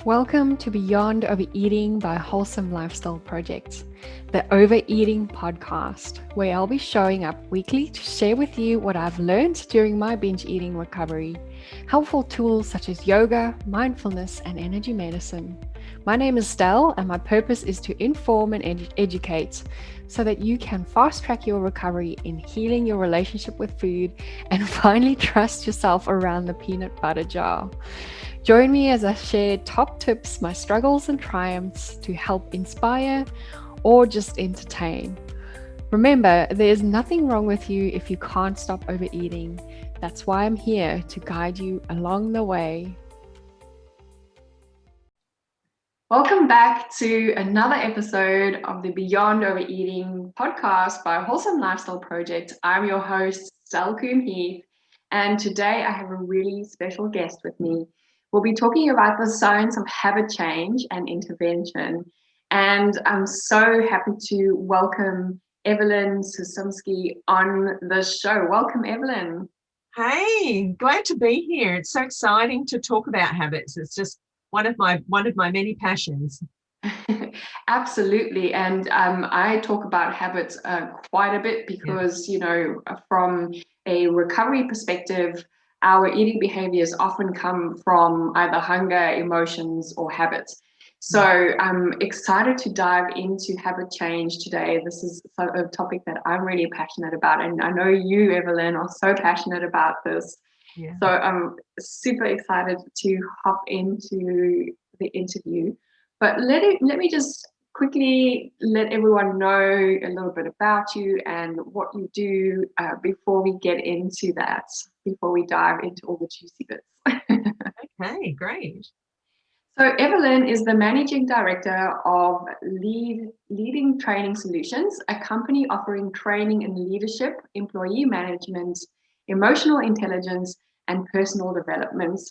Welcome to Beyond Overeating by Wholesome Lifestyle Project, the Overeating Podcast, where I'll be showing up weekly to share with you what I've learned during my binge eating recovery, helpful tools such as yoga, mindfulness, and energy medicine. My name is Stel, and my purpose is to inform and educate so that you can fast track your recovery in healing your relationship with food and finally trust yourself around the peanut butter jar. Join me as I share top tips, my struggles and triumphs to help inspire or just entertain. Remember, there's nothing wrong with you if you can't stop overeating. That's why I'm here to guide you along the way. Welcome back to another episode of the Beyond Overeating podcast by Wholesome Lifestyle Project. I'm your host, Stel Coombe-Heath, and today I have a really special guest with me. We'll be talking about the science of habit change and intervention. And I'm so happy to welcome Evelyn Szumski on the show. Welcome, Evelyn. Hey, glad to be here. It's so exciting to talk about habits. It's just one of my many passions. Absolutely. And I talk about habits quite a bit because, from a recovery perspective, our eating behaviors often come from either hunger, emotions, or habits. So I'm excited to dive into habit change today. This is a topic that I'm really passionate about. And I know you, Evelyn, are so passionate about this. Yeah. So I'm super excited to hop into the interview. But let me just quickly let everyone know a little bit about you and what you do before we get into that, before we dive into all the juicy bits. Okay, great. So Evelyn is the Managing Director of Leading Training Solutions, a company offering training in leadership, employee management, emotional intelligence, and personal development,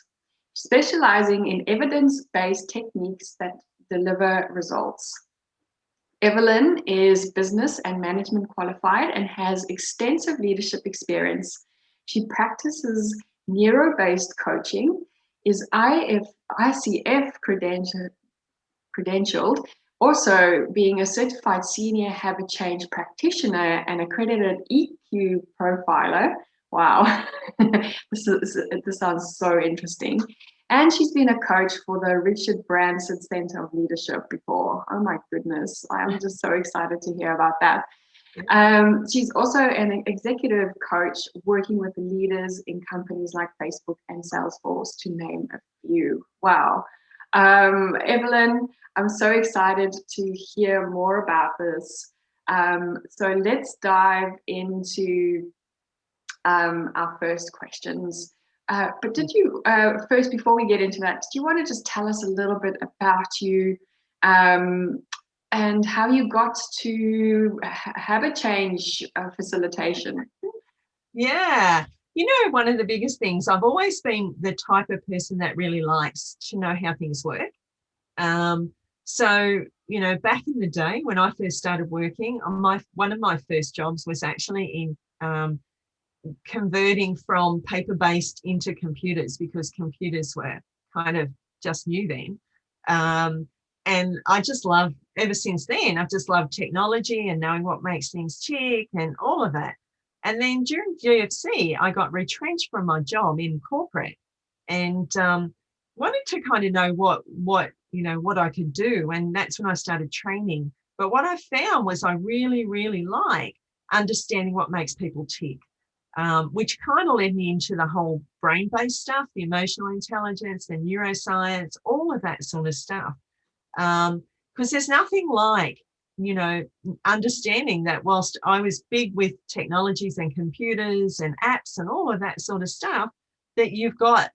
specializing in evidence-based techniques that deliver results. Evelyn is business and management qualified and has extensive leadership experience. She practices neuro-based coaching, is ICF credentialed, also being a certified senior habit change practitioner and accredited EQ profiler. Wow, this sounds so interesting. And she's been a coach for the Richard Branson Center of Leadership before. Oh my goodness, I'm just so excited to hear about that. She's also an executive coach working with leaders in companies like Facebook and Salesforce, to name a few. Wow. Evelyn, I'm so excited to hear more about this. So let's dive into our first questions. But did you, first, before we get into that, do you want to just tell us a little bit about you and how you got to habit change facilitation? Yeah. One of the biggest things, I've always been the type of person that really likes to know how things work. So, back in the day when I first started working, one of my first jobs was actually in converting from paper-based into computers, because computers were kind of just new then. And I just love, ever since then, I've just loved technology and knowing what makes things tick and all of that. And then during GFC, I got retrenched from my job in corporate and wanted to kind of know what I could do. And that's when I started training. But what I found was I really, really like understanding what makes people tick. Which kind of led me into the whole brain-based stuff, the emotional intelligence, the neuroscience, all of that sort of stuff. Because there's nothing like, understanding that whilst I was big with technologies and computers and apps and all of that sort of stuff, that you've got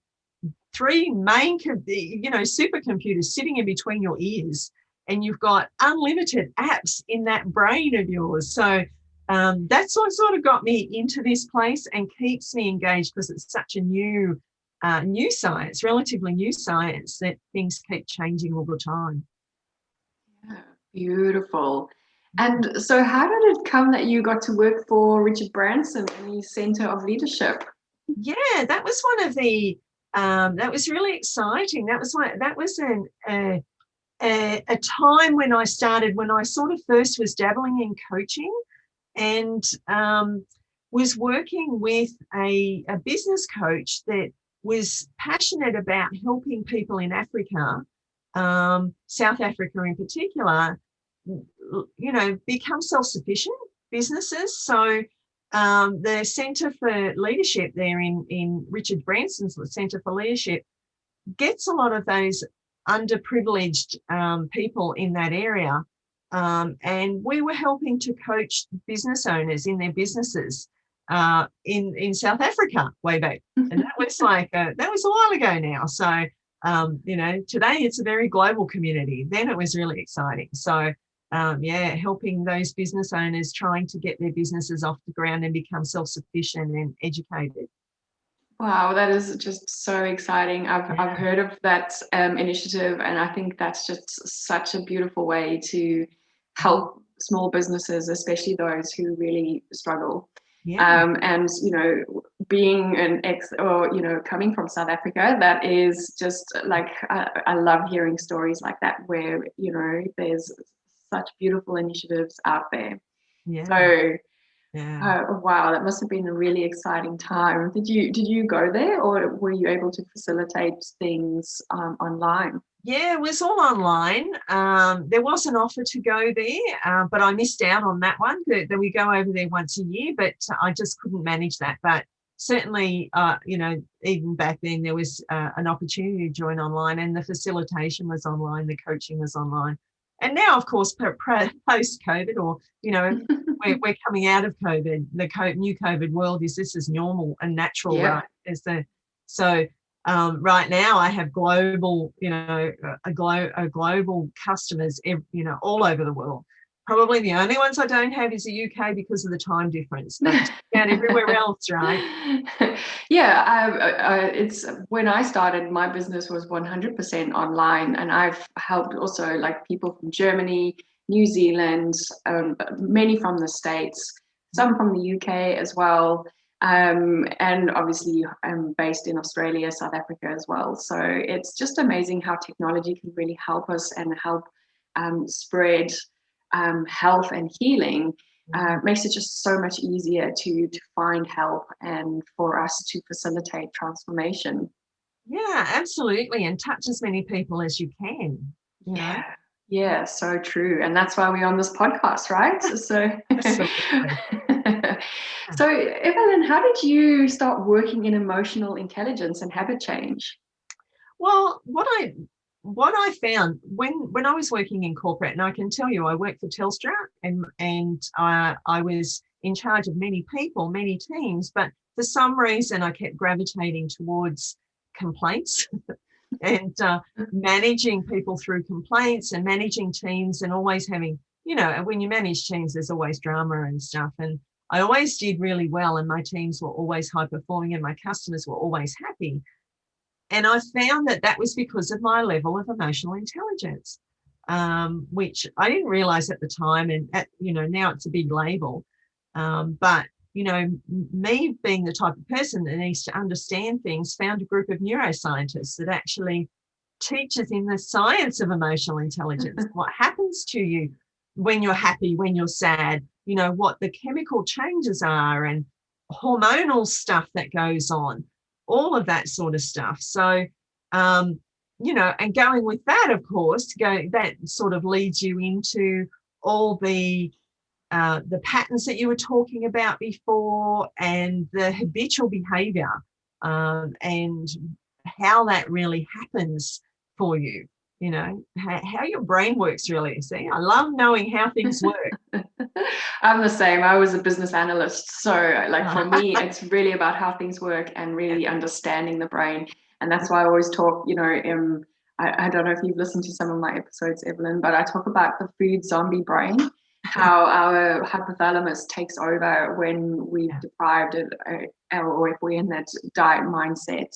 three main, supercomputers sitting in between your ears, and you've got unlimited apps in that brain of yours. So that's what sort of got me into this place and keeps me engaged, because it's such a new science, relatively new science, that things keep changing all the time. Yeah, beautiful. And so how did it come that you got to work for Richard Branson in the Center of Leadership? Yeah, that was one of the that was really exciting. That was a time when I sort of first was dabbling in coaching, and was working with a business coach that was passionate about helping people in Africa, South Africa in particular, become self-sufficient businesses. So the Centre for Leadership there in Richard Branson's Centre for Leadership gets a lot of those underprivileged people in that area. And we were helping to coach business owners in their businesses in South Africa way back. And that was that was a while ago now. So, today it's a very global community. Then it was really exciting. So, helping those business owners trying to get their businesses off the ground and become self-sufficient and educated. Wow, that is just so exciting. I've heard of that initiative, and I think that's just such a beautiful way to help small businesses, especially those who really struggle. And being an coming from South Africa, that is just like I love hearing stories like that where there's such beautiful initiatives out there. So wow, that must have been a really exciting time. Did you go there, or were you able to facilitate things online? Yeah, it was all online. There was an offer to go there, but I missed out on that one. That we go over there once a year, but I just couldn't manage that. But certainly, even back then, there was an opportunity to join online, and the facilitation was online, the coaching was online. And now, of course, post-COVID, or we're coming out of COVID. The new COVID world this is normal and natural, right? Right now, I have global, global customers, all over the world. Probably the only ones I don't have is the UK because of the time difference, but and everywhere else, right? It's when I started, my business was 100% online, and I've helped also like people from Germany, New Zealand, many from the States, some from the UK as well. And obviously I'm based in Australia, South Africa as well. So it's just amazing how technology can really help us and help spread health and healing. Makes it just so much easier to find help and for us to facilitate transformation. Yeah, absolutely. And touch as many people as you can. Yeah, so true. And that's why we're on this podcast, right? So So Evelyn, how did you start working in emotional intelligence and habit change? Well, what I found when I was working in corporate, and I can tell you I worked for Telstra, and I was in charge of many people, many teams, but for some reason I kept gravitating towards complaints and managing people through complaints and managing teams, and always having, when you manage teams, there's always drama and stuff. And I always did really well, and my teams were always high performing, and my customers were always happy. And I found that was because of my level of emotional intelligence, which I didn't realize at the time. And now it's a big label. But me being the type of person that needs to understand things, found a group of neuroscientists that actually teaches in the science of emotional intelligence, what happens to you when you're happy, when you're sad, what the chemical changes are and hormonal stuff that goes on, all of that sort of stuff. So, and going with that, of course, that sort of leads you into all the patterns that you were talking about before, and the habitual behaviour, and how that really happens for you. How your brain works, really. See, I love knowing how things work. I'm the same. I was a business analyst. So for me, it's really about how things work and really understanding the brain. And that's why I always talk, I don't know if you've listened to some of my episodes, Evelyn, but I talk about the food zombie brain, how our hypothalamus takes over when we've deprived it, or if we're in that diet mindset,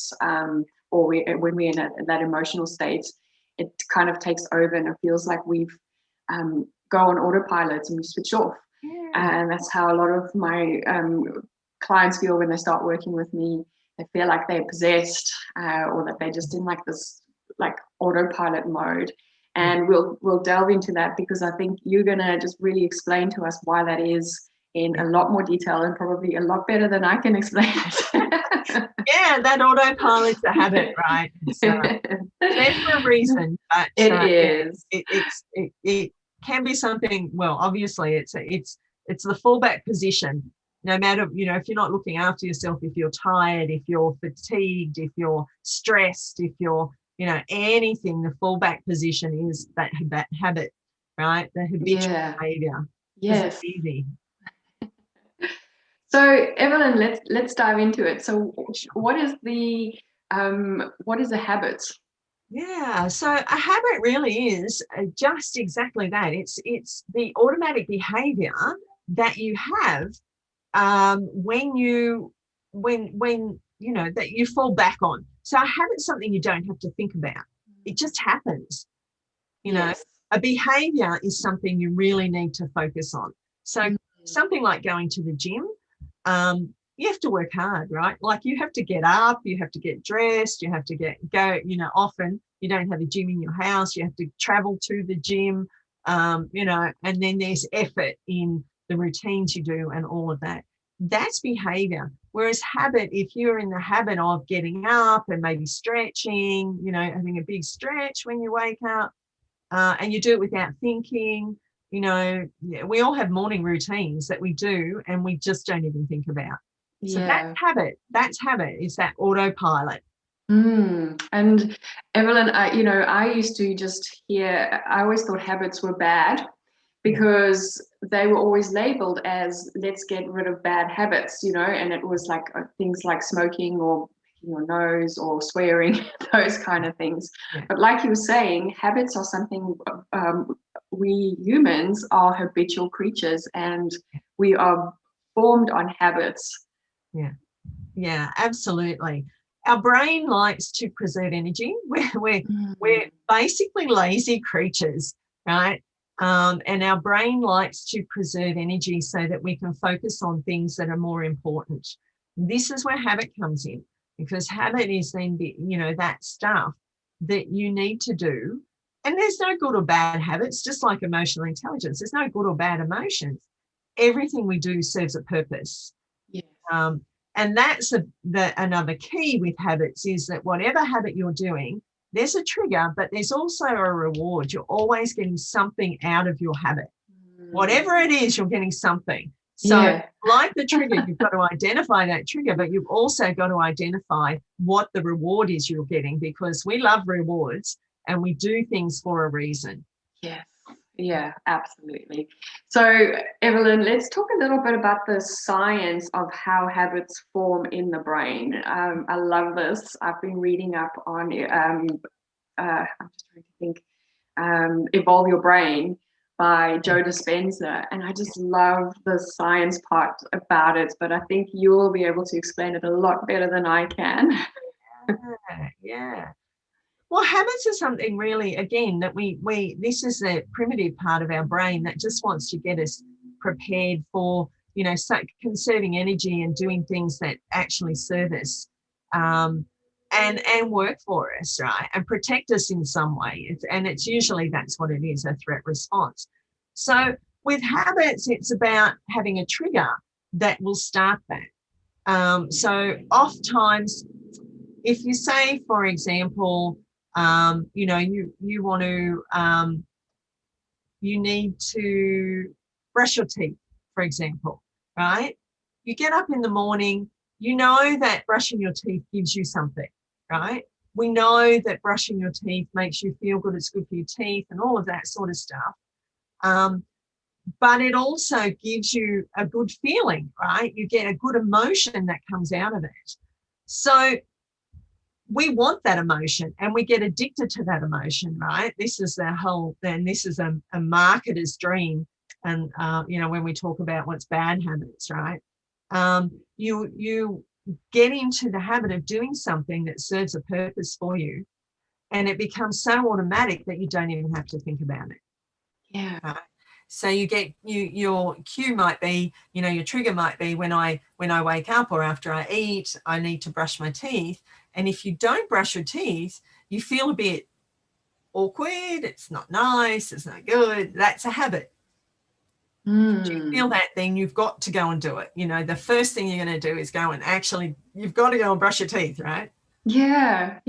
or when we're in that emotional state. It kind of takes over, and it feels like we've go on autopilot and we switch off. And that's how a lot of my clients feel when they start working with me. they feel like they're possessed, or that they're just in like this like autopilot mode. And we'll delve into that, because I think you're gonna just really explain to us why that is in a lot more detail, and probably a lot better than I can explain it. Yeah, that autopilot's a habit, right? It's there for a reason, but it is. It can be something. Well, obviously, it's the fallback position. No matter, if you're not looking after yourself, if you're tired, if you're fatigued, if you're stressed, if you're anything, the fallback position is that habit, right? The habitual behavior. Yes. It's easy. So Evelyn, let's dive into it. So what is the habit? Yeah, so a habit really is just exactly that. It's the automatic behavior that you have when that you fall back on. So a habit's something you don't have to think about. It just happens. A behavior is something you really need to focus on. So something like going to the gym, you have to work hard, right? Like you have to get up, you have to get dressed, you have to go, often you don't have a gym in your house, you have to travel to the gym, and then there's effort in the routines you do and all of that. That's behavior. Whereas habit, if you're in the habit of getting up and maybe stretching, having a big stretch when you wake up, and you do it without thinking, we all have morning routines that we do and we just don't even think about. So that's habit. That's habit. It's that autopilot. And Evelyn, I used to just hear, I always thought habits were bad because they were always labeled as let's get rid of bad habits, and it was like things like smoking or picking your nose or swearing, those kind of things. But like you were saying, habits are something we humans are habitual creatures, and we are formed on habits. Yeah, absolutely. Our brain likes to preserve energy. We're basically lazy creatures, right? And our brain likes to preserve energy so that we can focus on things that are more important. This is where habit comes in, because habit is then, that stuff that you need to do. And there's no good or bad habits, just like emotional intelligence. There's no good or bad emotions. Everything we do serves a purpose. And that's another key with habits, is that whatever habit you're doing, there's a trigger, but there's also a reward. You're always getting something out of your habit. Whatever it is, you're getting something. So like the trigger, you've got to identify that trigger, but you've also got to identify what the reward is you're getting, because we love rewards and we do things for a reason. Yes. Yeah, absolutely. So, Evelyn, let's talk a little bit about the science of how habits form in the brain. I love this. I've been reading up on, I'm just trying to think, Evolve Your Brain by Joe Dispenza. And I just love the science part about it, but I think you'll be able to explain it a lot better than I can. Yeah. Well, habits are something really, again, that this is the primitive part of our brain that just wants to get us prepared for, conserving energy and doing things that actually serve us, and work for us, right, and protect us in some way. It's usually that's what it is, a threat response. So with habits, it's about having a trigger that will start that. So oftentimes, if you say, for example, you want to, you need to brush your teeth, for example, right? You get up in the morning, you know that brushing your teeth gives you something, right? We know that brushing your teeth makes you feel good, it's good for your teeth and all of that sort of stuff. But it also gives you a good feeling, right? You get a good emotion that comes out of it. So we want that emotion and we get addicted to that emotion, right? This is a marketer's dream. And, when we talk about what's bad habits, right? You get into the habit of doing something that serves a purpose for you, and it becomes so automatic that you don't even have to think about it. Yeah. Right? So you get your cue might be, your trigger might be when I wake up or after I eat, I need to brush my teeth. And if you don't brush your teeth, you feel a bit awkward. It's not nice. It's not good. That's a habit. If you feel that, then you've got to go and do it. The first thing you're going to do is go and actually, you've got to go and brush your teeth, right? Yeah.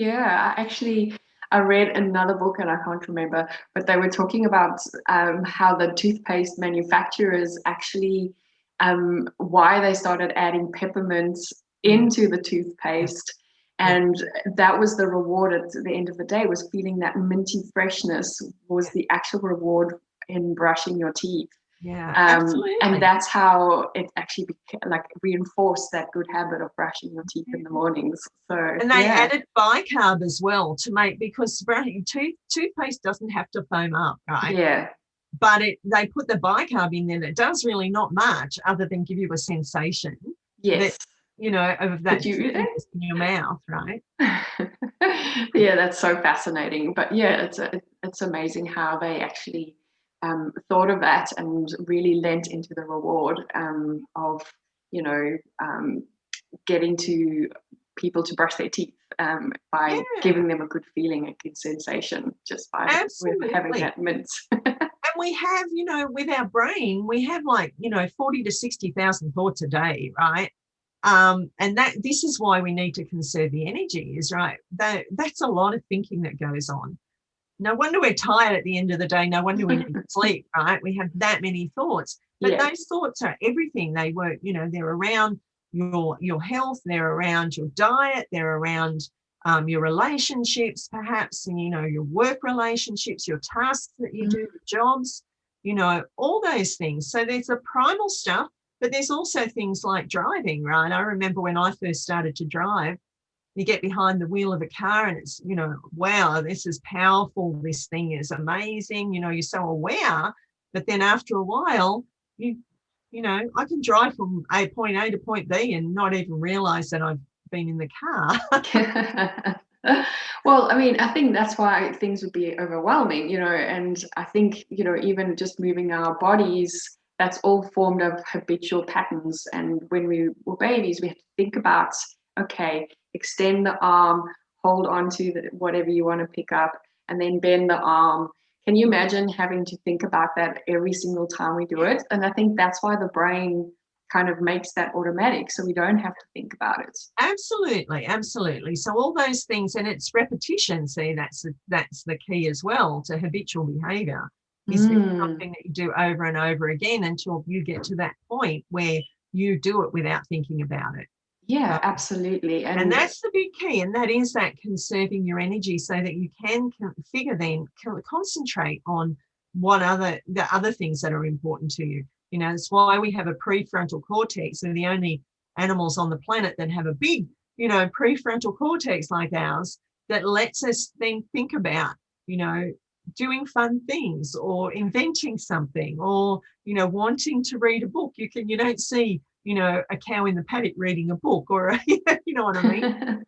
I read another book and I can't remember, but they were talking about how the toothpaste manufacturers actually, why they started adding peppermints into the toothpaste. And that was the reward at the end of the day, was feeling that minty freshness was the actual reward in brushing your teeth. Yeah, absolutely. And that's how it actually reinforced that good habit of brushing your teeth in the mornings. So, and they added bicarb as well to make, because toothpaste doesn't have to foam up, right? Yeah. But they put the bicarb in there that does really not much other than give you a sensation. Yes. Of that in your mouth, right? Yeah, that's so fascinating. But yeah, it's amazing how they actually thought of that and really lent into the reward of getting to people to brush their teeth by giving them a good feeling, a good sensation, just by having that mint. And we have, with our brain, we have 40 to 60,000 thoughts a day, right? And this is why we need to conserve the energy, is right. That's a lot of thinking that goes on. No wonder we're tired at the end of the day. No wonder we need to sleep, right? We have that many thoughts. But those thoughts are everything. They work, they're around your health, they're around your diet, they're around your relationships, perhaps, and, your work relationships, your tasks that you do, your jobs, all those things. So there's the primal stuff, but there's also things like driving, right? I remember when I first started to drive, you get behind the wheel of a car and it's, wow, this is powerful. This thing is amazing. You're so aware, but then after a while, I can drive from point A to point B and not even realize that I've been in the car. Well, I mean, I think that's why things would be overwhelming, and I think, even just moving our bodies, that's all formed of habitual patterns. And when we were babies, we had to think about, okay, extend the arm, hold on to whatever you want to pick up, and then bend the arm. Can you imagine having to think about that every single time we do it? And I think that's why the brain kind of makes that automatic, so we don't have to think about it. Absolutely. So all those things, and it's repetition. See, that's the key as well to habitual behavior. Is something that you do over and over again until you get to that point where you do it without thinking about it. Yeah, absolutely. And that's the big key, and that is that conserving your energy so that you can concentrate on the other things that are important to you. That's why we have a prefrontal cortex. We're the only animals on the planet that have a big, prefrontal cortex like ours that lets us then think about, doing fun things or inventing something or, wanting to read a book. You don't see, a cow in the paddock reading a book or, you know what I mean?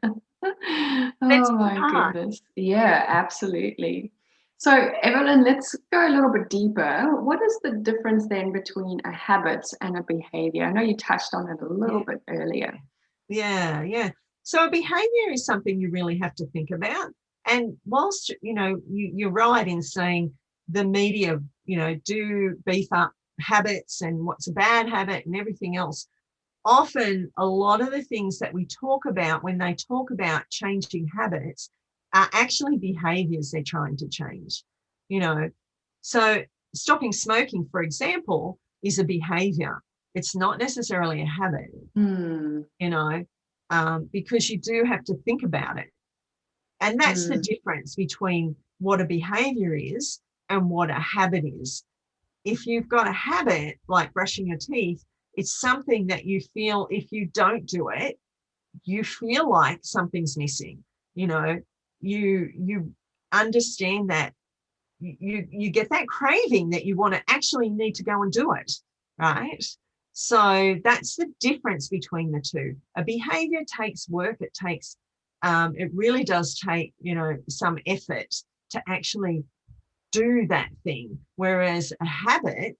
Oh my goodness. Yeah, absolutely. So, Evelyn, let's go a little bit deeper. What is the difference then between a habit and a behavior? I know you touched on it a little bit earlier. Yeah. So a behavior is something you really have to think about. And whilst, you're right in saying the media, do beef up habits and what's a bad habit and everything else, often a lot of the things that we talk about when they talk about changing habits are actually behaviors they're trying to change, So stopping smoking, for example, is a behavior. It's not necessarily a habit, because you do have to think about it. And that's the difference between what a behavior is and what a habit is. If you've got a habit like brushing your teeth, it's something that you feel if you don't do it, you feel like something's missing. You understand that you get that craving that you want to actually need to go and do it, right? So that's the difference between the two. A behavior takes work. It really does take, some effort to actually do that thing. Whereas a habit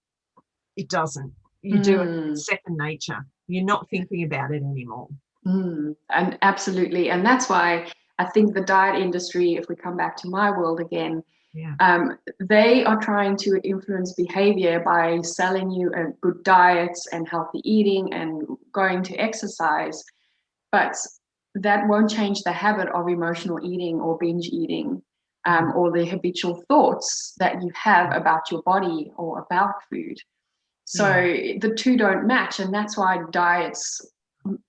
it doesn't. You do it, it's second nature. You're not thinking about it anymore. And absolutely. And that's why I think the diet industry, if we come back to my world again, they are trying to influence behavior by selling you a good diets and healthy eating and going to exercise. But that won't change the habit of emotional eating or binge eating, or the habitual thoughts that you have about your body or about food. So the two don't match. And that's why diets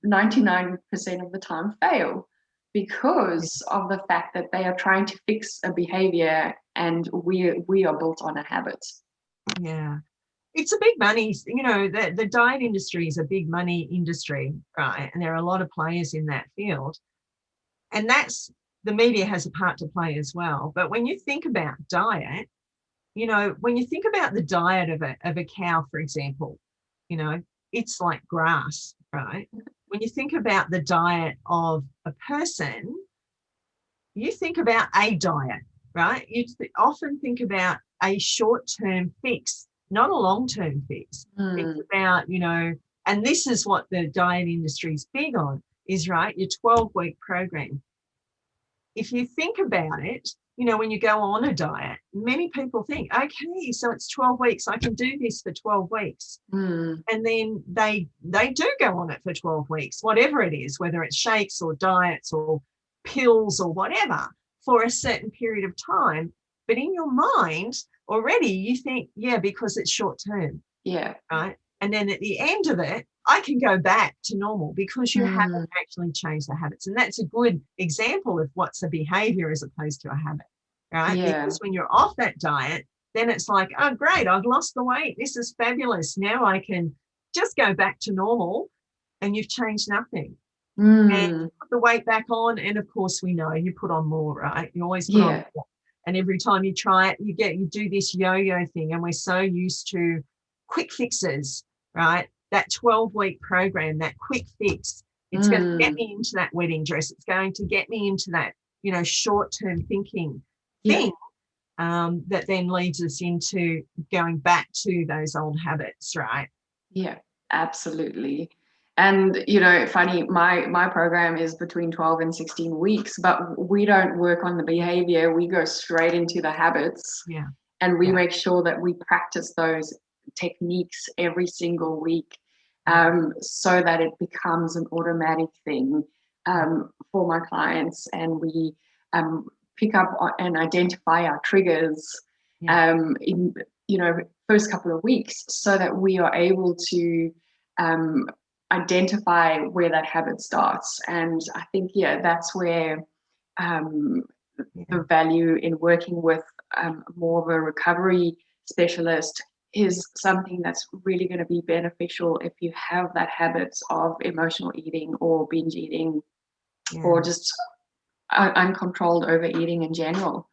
99% of the time fail, because of the fact that they are trying to fix a behavior, and we are built on a habit. Yeah. It's a big money, you know, the diet industry is a big money industry, right? And there are a lot of players in that field. And that's, the media has a part to play as well. But when you think about diet, you know, when you think about the diet of a cow, for example, you know, it's like grass, right? When you think about the diet of a person, you think about a diet, right? You often think about a short-term fix, not a long-term fix. It's about, you know, and this is what the diet industry is big on, is, right, your 12-week program. If you think about it, you know, when you go on a diet, many people think, okay, so it's 12 weeks, I can do this for 12 weeks. And then they do go on it for 12 weeks, whatever it is, whether it's shakes or diets or pills or whatever, for a certain period of time. But in your mind already, you think, yeah, because it's short term. Yeah. Right. And then at the end of it, I can go back to normal because you haven't actually changed the habits. And that's a good example of what's a behavior as opposed to a habit, right? Yeah. Because when you're off that diet, then it's like, oh, great, I've lost the weight. This is fabulous. Now I can just go back to normal, and you've changed nothing. And put the weight back on. And of course, we know you put on more, right? You always put on more. And every time you try it, you do this yo-yo thing. And we're so used to quick fixes, right? That 12-week program, that quick fix, it's going to get me into that wedding dress. It's going to get me into that, you know, short-term thinking thing that then leads us into going back to those old habits, right? Yeah, absolutely. And, you know, funny, my program is between 12 and 16 weeks, but we don't work on the behavior. We go straight into the habits. Yeah. And we make sure that we practice those techniques every single week, so that it becomes an automatic thing for my clients. And we pick up and identify our triggers in, you know, first couple of weeks, so that we are able to identify where that habit starts. And I think, that's where the value in working with more of a recovery specialist is something that's really going to be beneficial if you have that habit of emotional eating or binge eating or just uncontrolled overeating in general.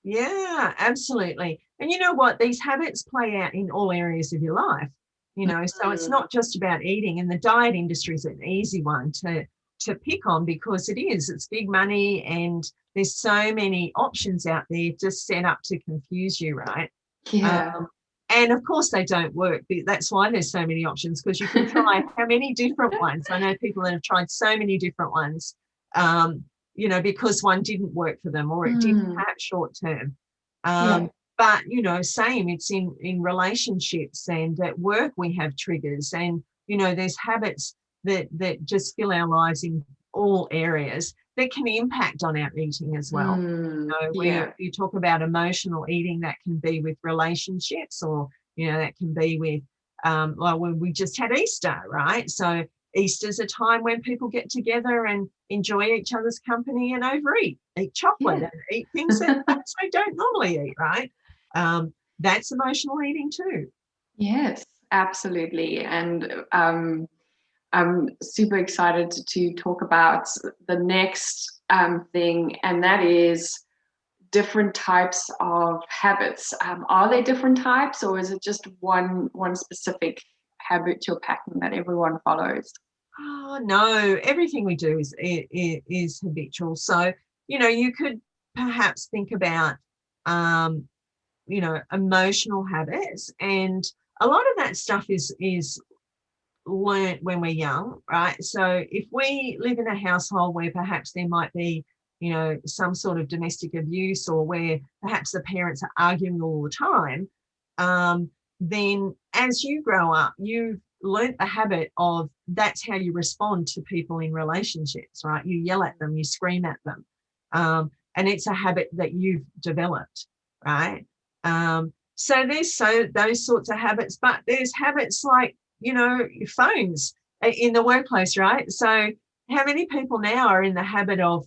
Yeah, absolutely. And you know what? These habits play out in all areas of your life, you know, so it's not just about eating. And the diet industry is an easy one to pick on because it's big money and there's so many options out there just set up to confuse you, right? Yeah. And of course they don't work. That's why there's so many options, because you can try how many different ones. I know people that have tried so many different ones, you know, because one didn't work for them or it didn't have short term. But, you know, same, it's in relationships and at work we have triggers and, you know, there's habits that just fill our lives in all areas that can impact on our eating as well. You know, you talk about emotional eating, that can be with relationships or, you know, that can be with, well, when we just had Easter, right? So Easter's a time when people get together and enjoy each other's company and overeat, eat chocolate and eat things that they don't normally eat, right? That's emotional eating too. Yes, absolutely. And I'm super excited to talk about the next thing, and that is different types of habits. Are there different types, or is it just one specific habitual pattern that everyone follows? Oh no, everything we do is habitual. So, you know, you could perhaps think about you know, emotional habits, and a lot of that stuff is learnt when we're young, right? So if we live in a household where perhaps there might be, you know, some sort of domestic abuse, or where perhaps the parents are arguing all the time, then as you grow up, you've learnt the habit of that's how you respond to people in relationships, right? You yell at them, you scream at them. And it's a habit that you've developed, right? So there's those sorts of habits, but there's habits like, you know, phones in the workplace, right? So how many people now are in the habit of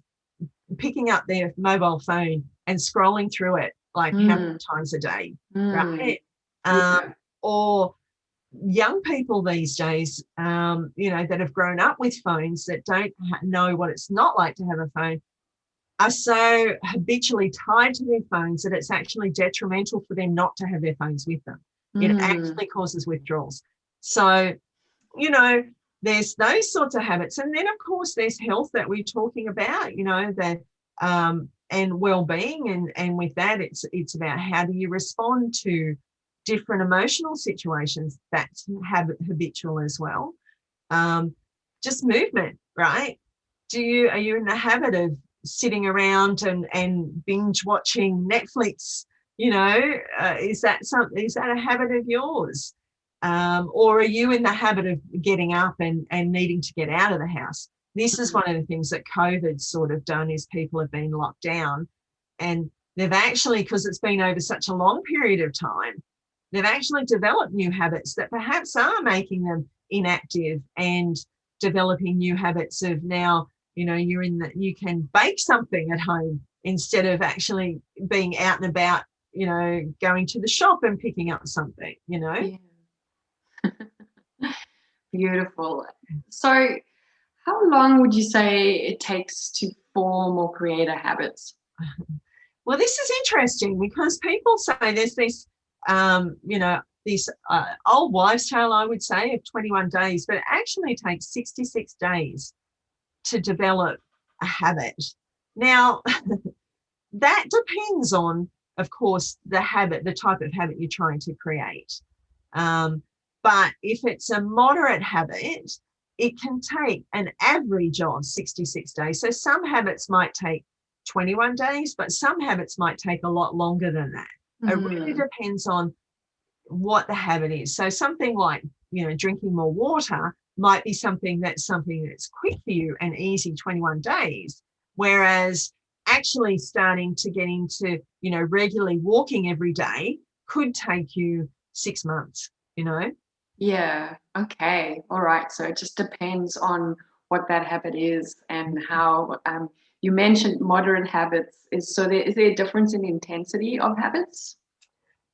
picking up their mobile phone and scrolling through it like how many times a day, right? Or young people these days, you know, that have grown up with phones, that don't know what it's not like to have a phone, are so habitually tied to their phones that it's actually detrimental for them not to have their phones with them. It actually causes withdrawals. So, you know, there's those sorts of habits. And then, of course, there's health that we're talking about, you know, that and well-being. And with that, it's about how do you respond to different emotional situations. That's habitual as well. Just movement, right? Are you in the habit of sitting around and binge watching Netflix? You know, is that a habit of yours? Or are you in the habit of getting up and needing to get out of the house? This is one of the things that COVID's sort of done, is people have been locked down, and they've actually, because it's been over such a long period of time, they've actually developed new habits that perhaps are making them inactive, and developing new habits of now, you know, you can bake something at home instead of actually being out and about, you know, going to the shop and picking up something, you know. Yeah. Beautiful. So how long would you say it takes to form or create a habit? Well, this is interesting, because people say there's this, you know, this old wives' tale, I would say, of 21 days, but it actually takes 66 days to develop a habit. Now, that depends on, of course, the type of habit you're trying to create. But if it's a moderate habit, it can take an average of 66 days. So some habits might take 21 days, but some habits might take a lot longer than that. It really depends on what the habit is. So something like, you know, drinking more water might be something that's quick for you and easy, 21 days, whereas actually starting to get into, you know, regularly walking every day could take you 6 months, you know. Yeah. Okay. All right. So it just depends on what that habit is and how. You mentioned moderate habits. Is there a difference in intensity of habits?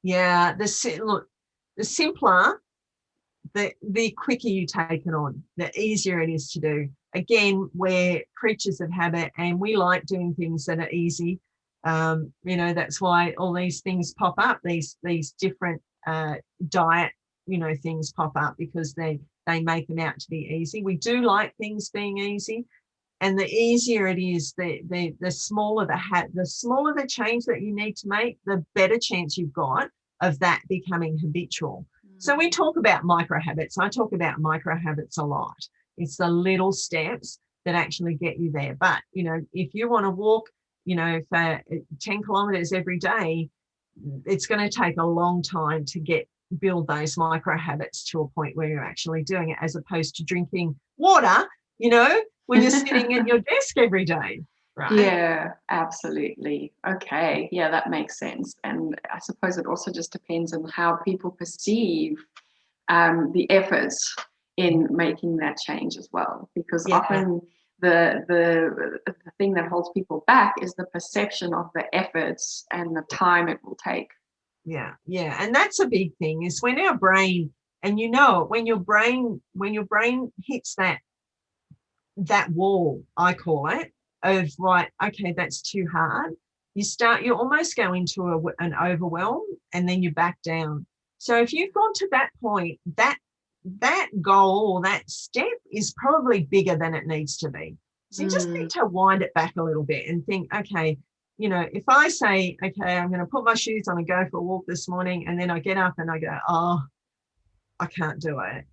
Yeah. The simpler, the quicker you take it on, the easier it is to do. Again, we're creatures of habit, and we like doing things that are easy. You know, that's why all these things pop up. These different diet, you know, things pop up, because they make them out to be easy. We do like things being easy, and the easier it is, the smaller the smaller the change that you need to make, the better chance you've got of that becoming habitual. So we talk about micro habits. I talk about micro habits a lot. It's the little steps that actually get you there. But, you know, if you want to walk, you know, for 10 kilometers every day, it's going to take a long time to build those micro habits to a point where you're actually doing it, as opposed to drinking water, you know, when you're sitting at your desk every day. Right. Yeah, absolutely. Okay. Yeah, that makes sense. And I suppose it also just depends on how people perceive the efforts in making that change as well. Because often the thing that holds people back is the perception of the efforts and the time it will take. Yeah. And that's a big thing, is when our brain, and you know, when your brain hits that wall, I call it, of like, okay, that's too hard, you almost go into an overwhelm, and then you back down. So if you've gone to that point, that goal or that step is probably bigger than it needs to be. So you just need to wind it back a little bit and think, okay, you know, if I say, okay, I'm going to put my shoes on and go for a walk this morning, and then I get up and I go, oh, I can't do it.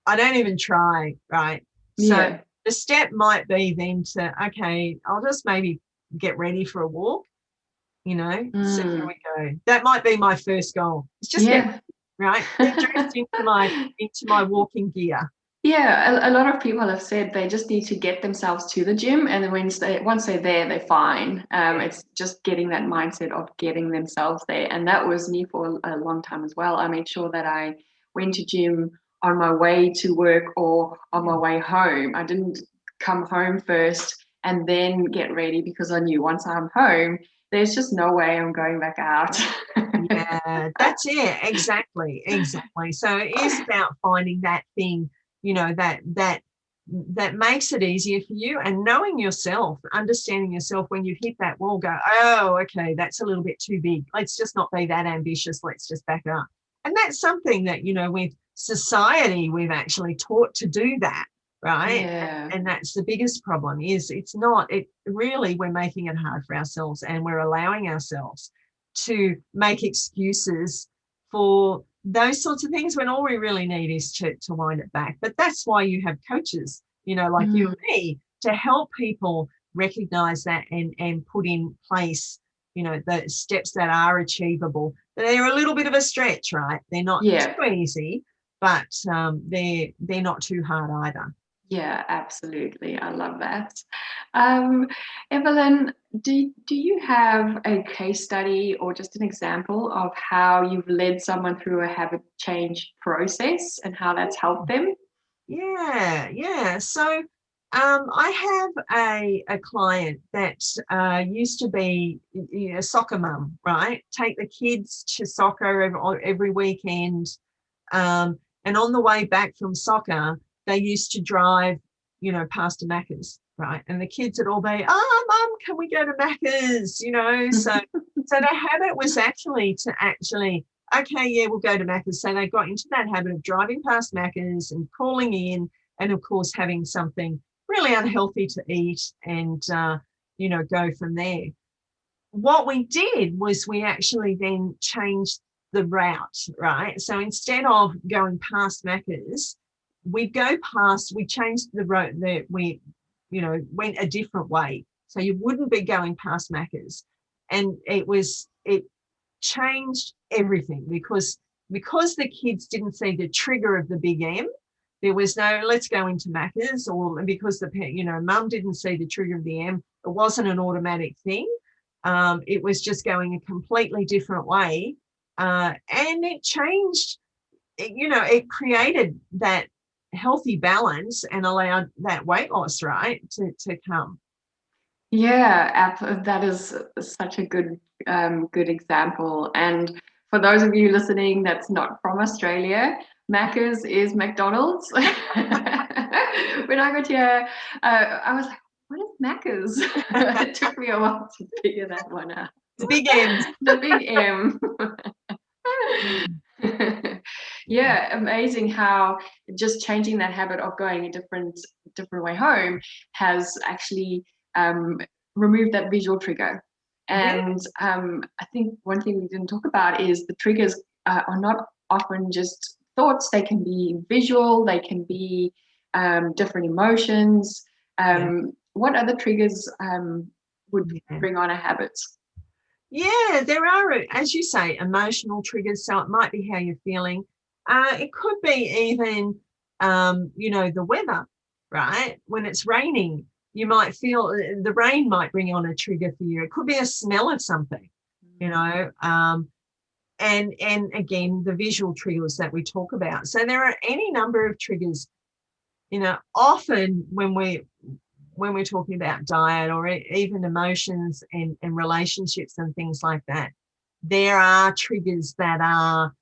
I don't even try, right? So Yeah. the step might be then to, okay, I'll just maybe get ready for a walk, so here we go. That might be my first goal. It's just get Yeah. right, get dressed into my walking gear. Yeah, a lot of people have said they just need to get themselves to the gym, and then once they're there, they're fine. It's just getting that mindset of getting themselves there, and that was me for a long time as well. I made sure that I went to gym on my way to work or on my way home. I didn't come home first and then get ready, because I knew once I'm home, there's just no way I'm going back out. Yeah, that's it. Exactly. So it is about finding that thing, that makes it easier for you, and knowing yourself, understanding yourself. When you hit that wall, go, oh, okay, that's a little bit too big. Let's just not be that ambitious. Let's just back up. And that's something that, with society, we've actually taught to do that, right? Yeah. And that's the biggest problem. Is it's not, it really, we're making it hard for ourselves, and we're allowing ourselves to make excuses for those sorts of things, when all we really need is to wind it back. But that's why you have coaches, like you and me, to help people recognize that and put in place, the steps that are achievable. They're a little bit of a stretch, right? They're not too easy, but they're not too hard either. Yeah, absolutely. I love that. Evelyn, do you have a case study or just an example of how you've led someone through a habit change process and how that's helped them? Yeah. So I have a client that used to be a soccer mum, right? Take the kids to soccer every weekend. And on the way back from soccer, they used to drive, past a Macca's, right? And the kids would all be, oh, Mum, can we go to Macca's? So the habit was actually, okay, yeah, we'll go to Macca's. So they got into that habit of driving past Macca's and calling in, and of course having something really unhealthy to eat, and go from there. What we did was we actually then changed the route, right? So instead of going past Macca's, we changed the road, that we, went a different way. So you wouldn't be going past Macca's. And it changed everything, because the kids didn't see the trigger of the big M. There was no, let's go into Macca's, or because mum didn't see the trigger of the M, it wasn't an automatic thing. It was just going a completely different way. And it changed, it created that healthy balance and allowed that weight loss, right, to come. Yeah, that is such a good example. And for those of you listening that's not from Australia, Macca's is McDonald's. When I got here, I was like, what is Macca's? It took me a while to figure that one out. The big M. The big M. Yeah, amazing how just changing that habit of going a different way home has actually removed that visual trigger. And I think one thing we didn't talk about is the triggers are not often just thoughts. They can be visual, they can be different emotions. What other triggers would bring on a habit? Yeah, there are, as you say, emotional triggers. So it might be how you're feeling. It could be even, the weather, right? When it's raining, you might feel the rain might bring on a trigger for you. It could be a smell of something, and again, the visual triggers that we talk about. So there are any number of triggers. Often when we're talking about diet or even emotions and relationships and things like that, there are triggers that are,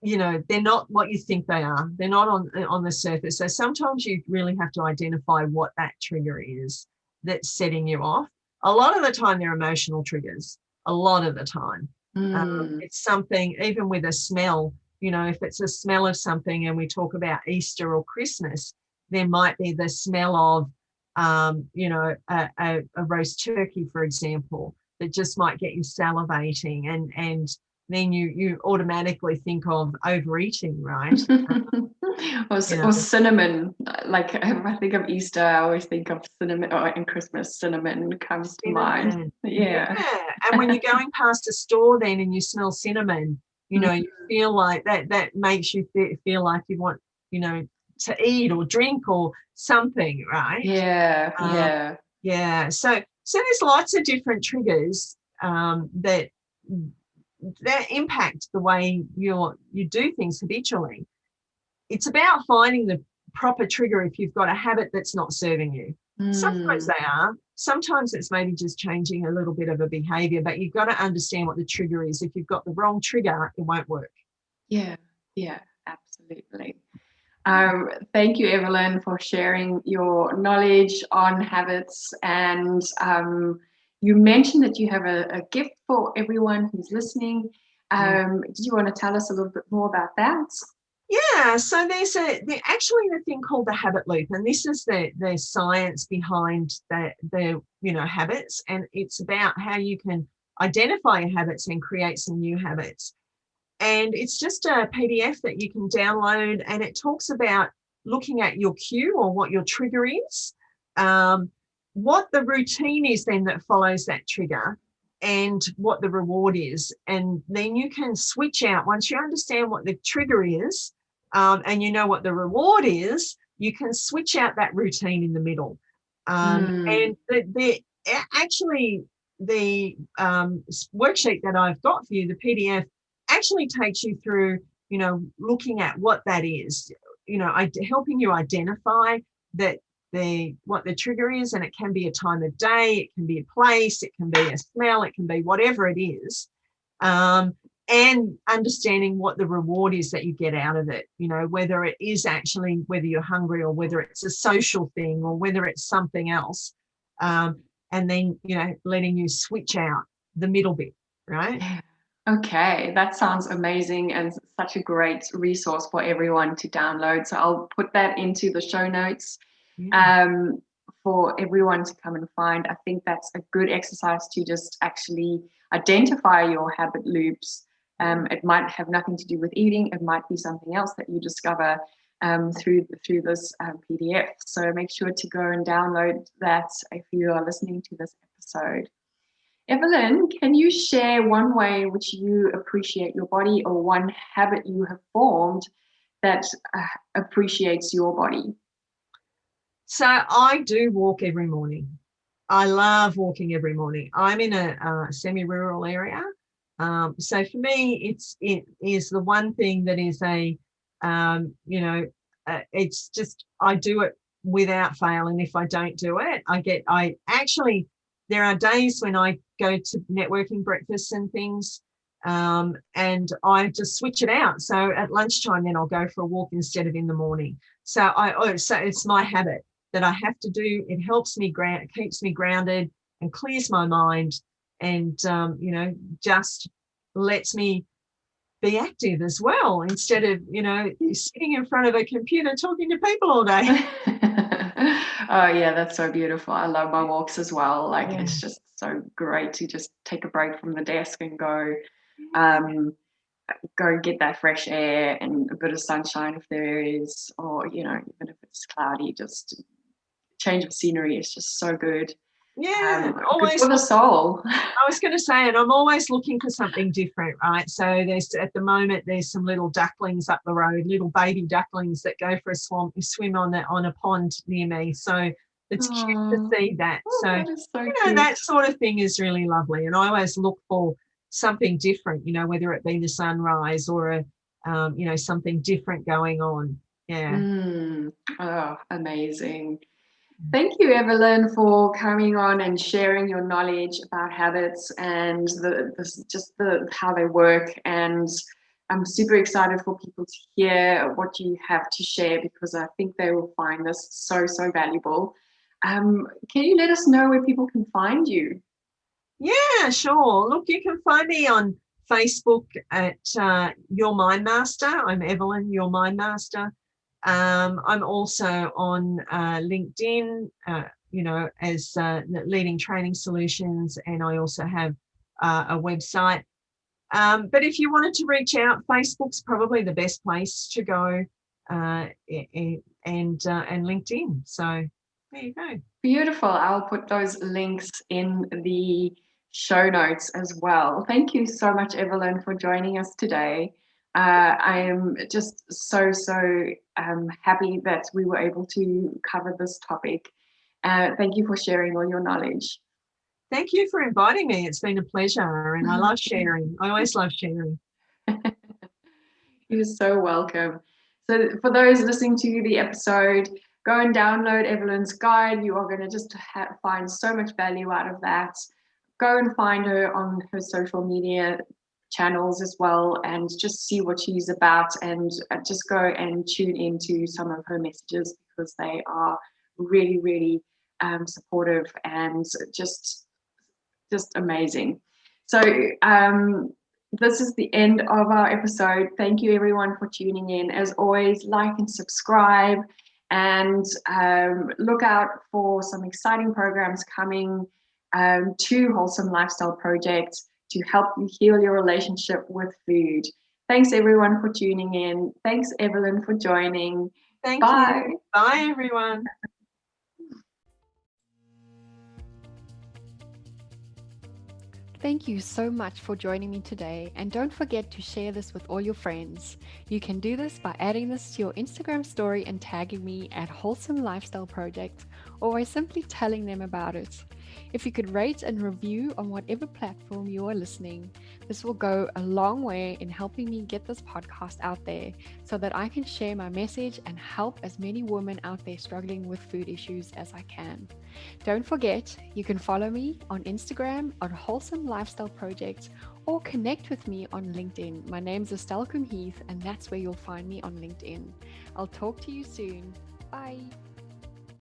they're not what you think they are. They're not on the surface. So sometimes you really have to identify what that trigger is that's setting you off. A lot of the time, they're emotional triggers. A lot of the time. It's something, even with a smell, if it's a smell of something, and we talk about Easter or Christmas, there might be the smell of, a roast turkey, for example, that just might get you salivating. And then you automatically think of overeating, right? or cinnamon. Like if I think of Easter, I always think of cinnamon, or in Christmas, cinnamon comes to mind. Yeah. And when you're going past a store then and you smell cinnamon, you feel like that makes you feel like you want, to eat or drink or something, right? Yeah. So there's lots of different triggers that impact the way you do things habitually. It's about finding the proper trigger if you've got a habit that's not serving you. Sometimes they are. Sometimes it's maybe just changing a little bit of a behaviour, but you've got to understand what the trigger is. If you've got the wrong trigger, it won't work. Yeah, absolutely. Thank you, Evelyn, for sharing your knowledge on habits. And you mentioned that you have a gift for everyone who's listening. Did you want to tell us a little bit more about that? Yeah, so there's actually a thing called the habit loop, and this is the science behind the habits, and it's about how you can identify your habits and create some new habits. And it's just a PDF that you can download, and it talks about looking at your cue or what your trigger is, what the routine is then that follows that trigger, and what the reward is. And then you can switch out, once you understand what the trigger is, and you know what the reward is, you can switch out that routine in the middle. And the worksheet that I've got for you, the PDF, actually takes you through, looking at what that is, helping you identify what the trigger is. And it can be a time of day, it can be a place, it can be a smell, it can be whatever it is. And understanding what the reward is that you get out of it, whether it is actually, whether you're hungry or whether it's a social thing or whether it's something else. And then, letting you switch out the middle bit, right? Okay, that sounds amazing and such a great resource for everyone to download. So I'll put that into the show notes for everyone to come and find. I think that's a good exercise to just actually identify your habit loops. It might have nothing to do with eating. It might be something else that you discover through this PDF. So make sure to go and download that if you are listening to this episode. Evelyn, can you share one way in which you appreciate your body, or one habit you have formed that appreciates your body? So I do walk every morning. I love walking every morning. I'm in a semi-rural area. So for me, it is the one thing that is it's just, I do it without fail. And if I don't do it, there are days when I go to networking breakfasts and things, and I just switch it out. So at lunchtime, then I'll go for a walk instead of in the morning. So it's my habit that I have to do. It helps me keeps me grounded and clears my mind, and just lets me be active as well, instead of sitting in front of a computer talking to people all day. Oh yeah, that's so beautiful. I love my walks as well. It's just so great to just take a break from the desk and go get that fresh air and a bit of sunshine if there is, or even if it's cloudy, just change of scenery is just so good. Always good for the soul. I was going to say, and I'm always looking for something different, right? So at the moment there's some little ducklings up the road, little baby ducklings that go for a swim on a pond near me. So it's cute to see that. That sort of thing is really lovely. And I always look for something different, whether it be the sunrise or something different going on. Yeah. Oh, amazing. Thank you, Evelyn, for coming on and sharing your knowledge about habits and how they work. And I'm super excited for people to hear what you have to share, because I think they will find this so, so valuable. Can you let us know where people can find you? Yeah, sure. Look, you can find me on Facebook at Your Mind Master. I'm Evelyn, Your Mind Master. I'm also on LinkedIn, as Leading Training Solutions, and I also have a website. But if you wanted to reach out, Facebook's probably the best place to go, and LinkedIn. So there you go. Beautiful. I'll put those links in the show notes as well. Thank you so much, Evelyn, for joining us today. I am just so happy that we were able to cover this topic. Thank you for sharing all your knowledge. Thank you for inviting me. It's been a pleasure, and I love sharing. I always love sharing. You're so welcome. So for those listening to the episode, go and download Evelyn's guide. You are going to just find so much value out of that. Go and find her on her social media channels as well, and just see what she's about, and just go and tune into some of her messages, because they are really supportive and just amazing. So this is the end of our episode. Thank you everyone for tuning in. As always, like and subscribe, and look out for some exciting programs coming to Wholesome Lifestyle Project to help you heal your relationship with food. Thanks everyone for tuning in. Thanks Evelyn for joining. Thank Bye. you. Bye everyone. Thank you so much for joining me today, and don't forget to share this with all your friends. You can do this by adding this to your Instagram story and tagging me at Wholesome Lifestyle Project, or by simply telling them about it. If you could rate and review on whatever platform you are listening, this will go a long way in helping me get this podcast out there, so that I can share my message and help as many women out there struggling with food issues as I can. Don't forget, you can follow me on Instagram on Wholesome Lifestyle Project, or connect with me on LinkedIn. My name's Stel Coombe-Heath, and that's where you'll find me on LinkedIn. I'll talk to you soon. Bye.